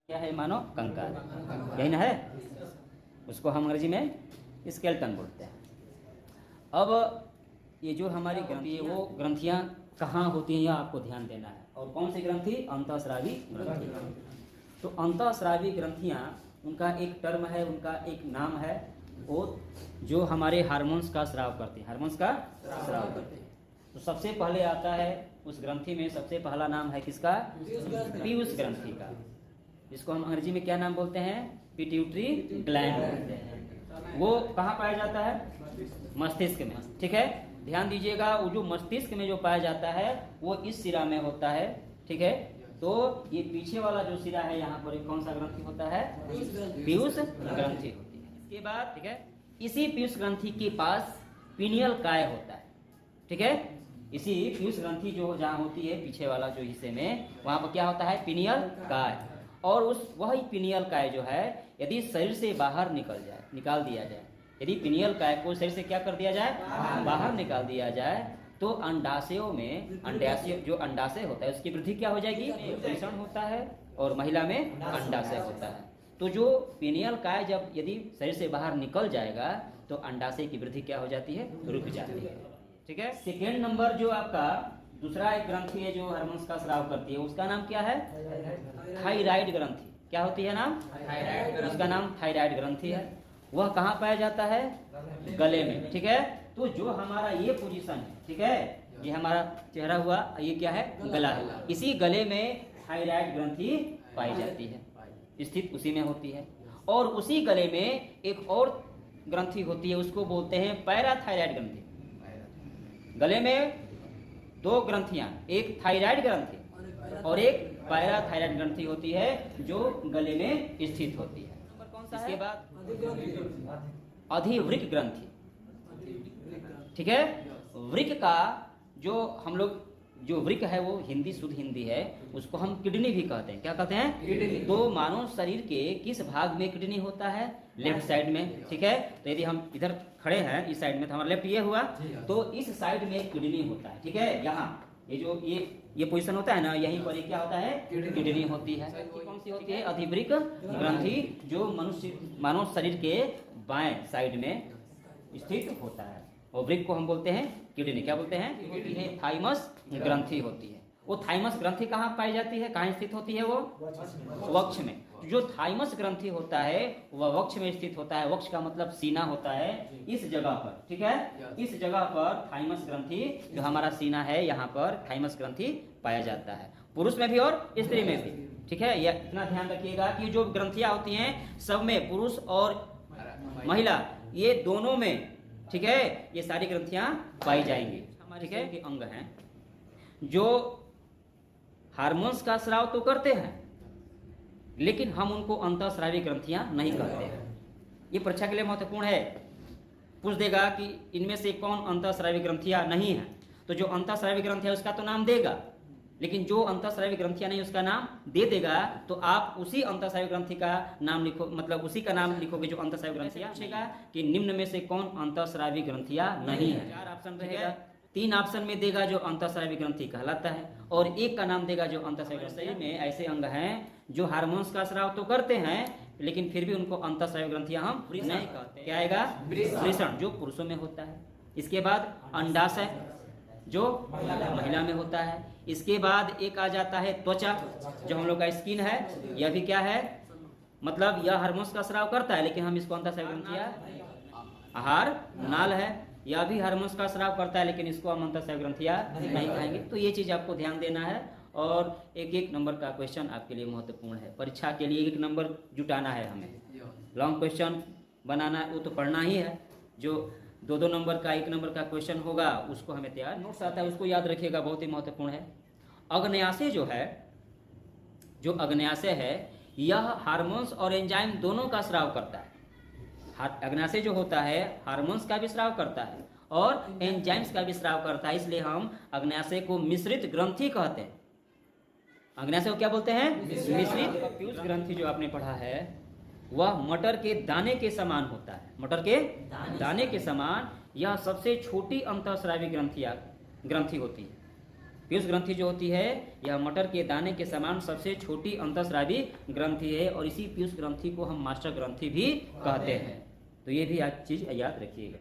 क्या है मानो कंकाल, यही ना है, उसको हम अंग्रेजी में स्केलेटन बोलते हैं। अब ये जो हमारी ग्रंथि है वो ग्रंथियाँ कहाँ होती हैं यह आपको ध्यान देना है। और कौन सी ग्रंथि? अंतःस्रावी ग्रंथि। तो अंतःस्रावी ग्रंथियाँ, उनका एक टर्म है, उनका एक नाम है, वो जो हमारे हार्मोन्स का स्राव करते हैं, हार्मोन्स का स्राव करते हैं। तो सबसे पहले आता है उस ग्रंथि में, सबसे पहला नाम है किसका? पीयूष ग्रंथि का, जिसको हम अंग्रेजी में क्या नाम बोलते हैं? पिट्यूटरी ग्लैंड बोलते हैं। वो कहाँ पाया जाता है? मस्तिष्क में। ठीक है, ध्यान दीजिएगा, वो जो मस्तिष्क में जो पाया जाता है वो इस सिरा में होता है। ठीक है, तो ये पीछे वाला जो सिरा है यहाँ पर कौन सा ग्रंथि होता है? पीयूष ग्रंथि होती है। इसके बाद ठीक है, इसी पीयूष ग्रंथि के पास पीनियल काय होता है। ठीक है, इसी पीयूष ग्रंथि जो जहाँ होती है पीछे वाला जो हिस्से में, वहां पर क्या होता है? पीनियल काय। और उस वही पीनियल काय जो है यदि शरीर से बाहर निकाल दिया जाए, यदि पीनियल काय को शरीर से क्या कर दिया जाए? बाहर निकाल दिया जाए, तो अंडाशयों में, अंडाशय जो अंडाशय होता है उसकी वृद्धि क्या हो जाएगी? वृषण होता है, और महिला में अंडाशय होता है। तो जो पीनियल काय जब यदि शरीर से बाहर निकल जाएगा तो अंडाशय की वृद्धि क्या हो जाती है? रुक जाती है। ठीक है, सेकेंड नंबर जो आपका दूसरा एक ग्रंथि है जो हार्मोन्स का स्राव करती है, उसका नाम क्या है? थायराइड ग्रंथि। क्या होती है नाम? उसका नाम थायराइड ग्रंथि है। वह कहाँ पाया जाता है? गले में। ठीक है, तो जो हमारा ये पोजीशन है, ठीक है, ये हमारा चेहरा हुआ, ये क्या है? गला है। इसी गले में थायराइड ग्रंथि पाई जाती है, स्थित उसी में होती है। और उसी गले में एक और ग्रंथि होती है, उसको बोलते हैं पैराथायराइड ग्रंथि। गले में दो ग्रंथियां, एक थायराइड ग्रंथि और एक पैराथायराइड ग्रंथि होती है जो गले में स्थित होती है। नंबर कौन सा है? इसके बाद अधिवृक्क ग्रंथि। ठीक है, वृक्क का जो हम लोग जो वृक्क है वो हिंदी, शुद्ध हिंदी है, उसको हम किडनी भी कहते हैं। क्या कहते हैं? किडनी। तो मानव शरीर के किस भाग में किडनी होता है? लेफ्ट साइड में। ठीक है, तो यदि हम इधर खड़े हैं इस साइड में, तो हमारा लेफ्ट ये हुआ, तो इस साइड में किडनी होता है। ठीक है, यहाँ ये जो ये पोजीशन होता है ना, यहीं पर क्या होता है? किडनी होती है। कौन सी होती है? अधिवृक्क ग्रंथि, जो मानव शरीर के बाएं साइड में स्थित होता है। और वृक्क को हम बोलते हैं किडनी। क्या बोलते हैं? होती है थाइमस ग्रंथि होती है। वो थाइमस ग्रंथि कहाँ पाई जाती है? कहाँ स्थित होती है? वो वक्ष में। जो थाइमस ग्रंथि होता है वह वक्ष में स्थित होता है। वक्ष का मतलब सीना होता है, इस जगह पर। ठीक है, इस जगह पर थाइमस ग्रंथि, जो हमारा सीना है, यहाँ पर थाइमस ग्रंथि पाया जाता है, पुरुष में भी और स्त्री में भी। ठीक है, यह इतना ध्यान रखिएगा कि जो ग्रंथियां होती हैं सब में, पुरुष और महिला, ये दोनों में, ठीक है, ये सारी ग्रंथियां पाई जाएंगी। हमारे क्या के अंग हैं जो हार्मोन्स का स्राव तो करते हैं, लेकिन हम उनको अंतःस्रावी ग्रंथियां नहीं कहते हैं। ये परीक्षा के लिए महत्वपूर्ण है। पूछ देगा कि इनमें से कौन अंतःस्रावी ग्रंथियां नहीं है, तो जो अंतःस्रावी ग्रंथि है उसका तो नाम देगा, लेकिन जो अंतःस्रावी ग्रंथियां नहीं उसका नाम दे देगा, तो आप उसी अंतःस्रावी ग्रंथि का नाम लिखो, मतलब उसी का नाम लिखोगे जो अंतःस्रावी ग्रंथियां। पूछेगा कि निम्न में से कौन अंतःस्रावी ग्रंथियां नहीं है। 4 ऑप्शन रहेगा, 3 ऑप्शन में देगा जो अंतःस्रावी ग्रंथि कहलाता है, और एक का नाम देगा जो अंतःस्रावी ग्रंथि में। ऐसे अंग हैं जो हार्मोन्स का स्राव तो करते हैं, लेकिन फिर भी उनको अंतःस्रावी ग्रंथियां हम नहीं कहते। क्या आएगा? वृषण, जो पुरुषों में होता है। इसके बाद अंडाशय, जो महिला में होता है। इसके बाद एक आ जाता है त्वचा, जो हम लोग का स्किन है, यह भी क्या है? मतलब यह हार्मोन्स का स्राव करता है, लेकिन हम इसको अंतःस्रावी ग्रंथियां। आहार नाल है, यह भी हार्मोन्स का स्राव करता है, लेकिन इसको हम अंतःस्रावी ग्रंथियां नहीं कहेंगे। तो ये चीज आपको ध्यान देना है, और एक एक नंबर का क्वेश्चन आपके लिए महत्वपूर्ण है। परीक्षा के लिए 1 नंबर जुटाना है हमें, लॉन्ग क्वेश्चन बनाना है, वो तो पढ़ना ही है। जो 2-2 नंबर का, 1 नंबर का क्वेश्चन होगा उसको हमें तैयार, नोट्स आता है उसको याद रखिएगा, बहुत ही महत्वपूर्ण है। अग्न्याशय जो है, जो अग्न्याशय है, यह हार्मोन्स और एंजाइम दोनों का स्राव करता है। अग्न्याशय जो होता है हार्मोन्स का भी स्राव करता है और एंजाइम्स का भी स्राव करता है, इसलिए हम अग्न्याशय को मिश्रित ग्रंथि कहते हैं। अग्न्याशय को क्या बोलते हैं? मिश्रित। पीयूष ग्रंथि जो आपने पढ़ा है वह मटर के दाने के समान होता है। मटर के दाने के समान यह सबसे छोटी अंतःस्रावी ग्रंथि होती है। पीयूष ग्रंथि जो होती है यह मटर के दाने के समान सबसे छोटी अंतःस्रावी ग्रंथि है और इसी पीयूष ग्रंथि को हम मास्टर ग्रंथि भी कहते हैं। तो ये भी आप चीज़ याद रखिएगा।